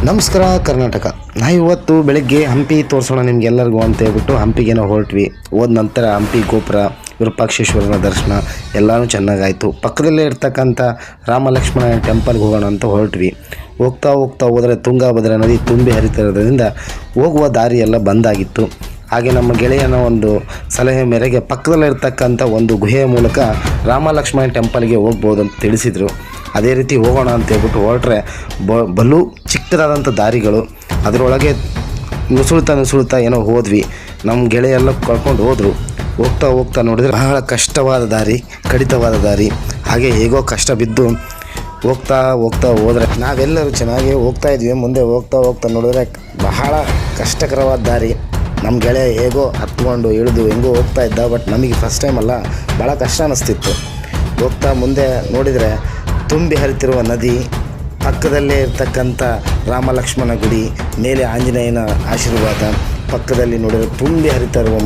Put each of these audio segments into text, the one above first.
ನಮಸ್ಕಾರ ಕರ್ನಾಟಕ. ನಾವು ಇವತ್ತು ಬೆಳಗ್ಗೆ ಹಂಪಿ ತೋರಿಸೋಣ ನಿಮಗೆಲ್ಲರಿಗೂ ಅಂತ ಹೇಳ್ಬಿಟ್ಟು ಹಂಪಿಗೇನೋ ಹೊರಟ್ವಿ. ಹೋದ ನಂತರ ಹಂಪಿ ಗೋಪುರ, ವಿರೂಪಾಕ್ಷೇಶ್ವರನ ದರ್ಶನ ಎಲ್ಲನೂ ಚೆನ್ನಾಗಾಯಿತು. ಪಕ್ಕದಲ್ಲೇ ಇರ್ತಕ್ಕಂಥ ರಾಮ ಲಕ್ಷ್ಮಣ ಟೆಂಪಲ್ಗೆ ಹೋಗೋಣ ಅಂತ ಹೊರಟ್ವಿ. ಹೋಗ್ತಾ ಹೋದರೆ ತುಂಗಾಭದ್ರಾ ನದಿ ತುಂಬಿ ಹರಿತಿರೋದ್ರಿಂದ ಹೋಗುವ ದಾರಿ ಎಲ್ಲ ಬಂದಾಗಿತ್ತು. ಹಾಗೆ ನಮ್ಮ ಗೆಳೆಯನ ಒಂದು ಸಲಹೆ ಮೇರೆಗೆ ಪಕ್ಕದಲ್ಲೇ ಇರ್ತಕ್ಕಂಥ ಒಂದು ಗುಹೆಯ ಮೂಲಕ ರಾಮ ಲಕ್ಷ್ಮಣ ಟೆಂಪಲ್ಗೆ ಹೋಗ್ಬೋದು ಅಂತ ತಿಳಿಸಿದರು. ಅದೇ ರೀತಿ ಹೋಗೋಣ ಅಂತ ಹೇಳ್ಬಿಟ್ಟು ಹೊರಟ್ರೆ ಬಲು ಚಿಕ್ಕದಾದಂಥ ದಾರಿಗಳು, ಅದರೊಳಗೆ ನುಸುಳ್ತಾ ಏನೋ ಹೋದ್ವಿ. ನಮ್ಮ ಗೆಳೆಯ ಎಲ್ಲ ಕರ್ಕೊಂಡು ಹೋದರು. ಹೋಗ್ತಾ ನೋಡಿದರೆ ಬಹಳ ಕಷ್ಟವಾದ ದಾರಿ, ಕಡಿತವಾದ ದಾರಿ. ಹಾಗೆ ಹೇಗೋ ಕಷ್ಟ ಬಿದ್ದು ಹೋಗ್ತಾ ಹೋದರೆ ನಾವೆಲ್ಲರೂ ಚೆನ್ನಾಗಿ ಹೋಗ್ತಾಯಿದ್ವಿ. ಮುಂದೆ ಹೋಗ್ತಾ ನೋಡಿದ್ರೆ ಬಹಳ ಕಷ್ಟಕರವಾದ ದಾರಿ. ನಮ್ಮ ಗೆಳೆಯ ಹೇಗೋ ಹತ್ಕೊಂಡು ಇಳಿದು ಹೆಂಗೋ ಹೋಗ್ತಾ ಇದ್ದ. ಬಟ್ ನಮಗೆ ಫಸ್ಟ್ ಟೈಮ್ ಅಲ್ಲ, ಭಾಳ ಕಷ್ಟ ಅನ್ನಿಸ್ತಿತ್ತು. ಹೋಗ್ತಾ ಮುಂದೆ ನೋಡಿದರೆ ತುಂಬಿ ಹರಿತಿರುವ ನದಿ, ಪಕ್ಕದಲ್ಲೇ ಇರ್ತಕ್ಕಂಥ ರಾಮ ಲಕ್ಷ್ಮಣ ಗುಡಿ, ಮೇಲೆ ಆಂಜನೇಯನ ಆಶೀರ್ವಾದ, ಪಕ್ಕದಲ್ಲಿ ನೋಡಿದರೆ ತುಂಬಿ ಹರಿತಾ ಇರುವ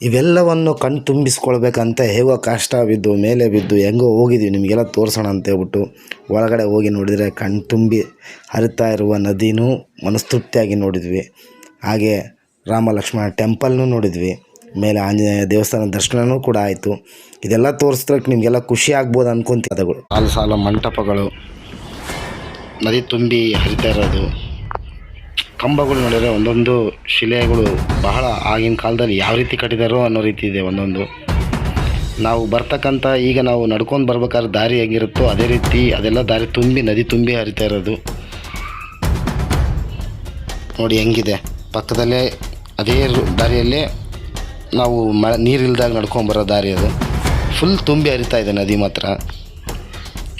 ಇವೆಲ್ಲವನ್ನು ಕಣ್ಣು ತುಂಬಿಸ್ಕೊಳ್ಬೇಕಂತ ಹೇಗೋ ಕಷ್ಟ ಬಿದ್ದು ಮೇಲೆ ಬಿದ್ದು ಹೆಂಗೋ ಹೋಗಿದ್ವಿ. ನಿಮಗೆಲ್ಲ ತೋರಿಸೋಣ ಅಂತ ಹೇಳ್ಬಿಟ್ಟು ಒಳಗಡೆ ಹೋಗಿ ನೋಡಿದರೆ ಕಣ್ಣು ತುಂಬಿ ಹರಿತಾ ಇರುವ ನದಿನೂ ಮನಸ್ತೃಪ್ತಿಯಾಗಿ ನೋಡಿದ್ವಿ. ಹಾಗೆ ರಾಮ ಲಕ್ಷ್ಮಣ ಟೆಂಪಲ್ನೂ ನೋಡಿದ್ವಿ. ಮೇಲೆ ಆಂಜನೇಯ ದೇವಸ್ಥಾನ ದರ್ಶನವೂ ಕೂಡ ಆಯಿತು. ಇದೆಲ್ಲ ತೋರಿಸ್ಲಿಕ್ಕೆ ನಿಮಗೆಲ್ಲ ಖುಷಿ ಆಗ್ಬೋದು ಅನ್ಕೊಂತಿದ್ದಗಳು. ಸಾಲು ಮಂಟಪಗಳು, ನದಿ ತುಂಬಿ ಹರಿತಾ ಇರೋದು, ಕಂಬಗಳು ನೋಡಿದರೆ ಒಂದೊಂದು ಶಿಲೆಗಳು ಬಹಳ ಆಗಿನ ಕಾಲದಲ್ಲಿ ಯಾವ ರೀತಿ ಕಟ್ಟಿದಾರೋ ಅನ್ನೋ ರೀತಿ ಇದೆ ಒಂದೊಂದು. ನಾವು ಬರ್ತಕ್ಕಂಥ ಈಗ ನಾವು ನಡ್ಕೊಂಡು ಬರ್ಬೇಕಾದ್ರೆ ದಾರಿ ಹೇಗಿರುತ್ತೋ ಅದೇ ರೀತಿ ಅದೆಲ್ಲ ದಾರಿ ತುಂಬಿ ನದಿ ತುಂಬಿ ಹರಿತಾ ಇರೋದು ನೋಡಿ ಹೆಂಗಿದೆ. ಪಕ್ಕದಲ್ಲೇ ಅದೇ ದಾರಿಯಲ್ಲೇ ನಾವು ನೀರಿಲ್ದಾಗ ನಡ್ಕೊಂಬರೋ ದಾರಿ ಅದು ಫುಲ್ ತುಂಬಿ ಹರಿತಾ ಇದೆ ನದಿ ಮಾತ್ರ.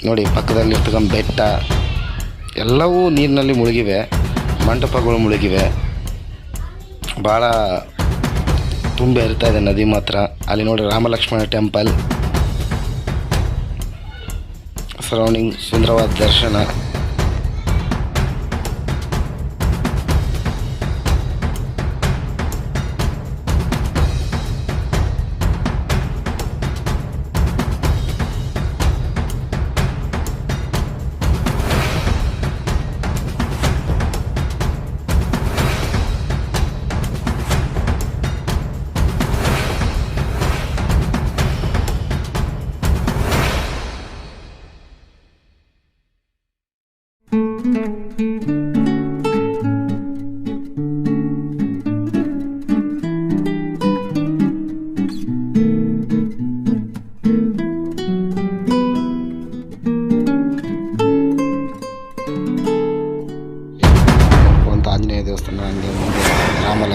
ನೋಡಿ ಪಕ್ಕದಲ್ಲಿರ್ತಕ್ಕಂಥ ಬೆಟ್ಟ ಎಲ್ಲವೂ ನೀರಿನಲ್ಲಿ ಮುಳುಗಿವೆ, ಮಂಟಪಗಳು ಮುಳುಗಿವೆ, ಭಾಳ ತುಂಬಿ ಹರಿತಾ ಇದೆ ನದಿ ಮಾತ್ರ. ಅಲ್ಲಿ ನೋಡಿ ರಾಮ ಲಕ್ಷ್ಮಣ ಟೆಂಪಲ್, ಸರೌಂಡಿಂಗ್ ಸುಂದರವಾದ ದರ್ಶನ.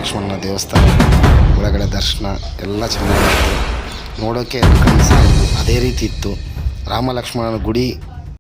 ಲಕ್ಷ್ಮಣನ ದೇವಸ್ಥಾನ ಒಳಗಡೆ ದರ್ಶನ ಎಲ್ಲ ಚೆನ್ನಾಗಿತ್ತು. ನೋಡೋಕ್ಕೆ ಕಣ್ಣು ಸಾಲದು ಅದೇ ರೀತಿ ಇತ್ತು. ರಾಮ ಲಕ್ಷ್ಮಣನ ಗುಡಿ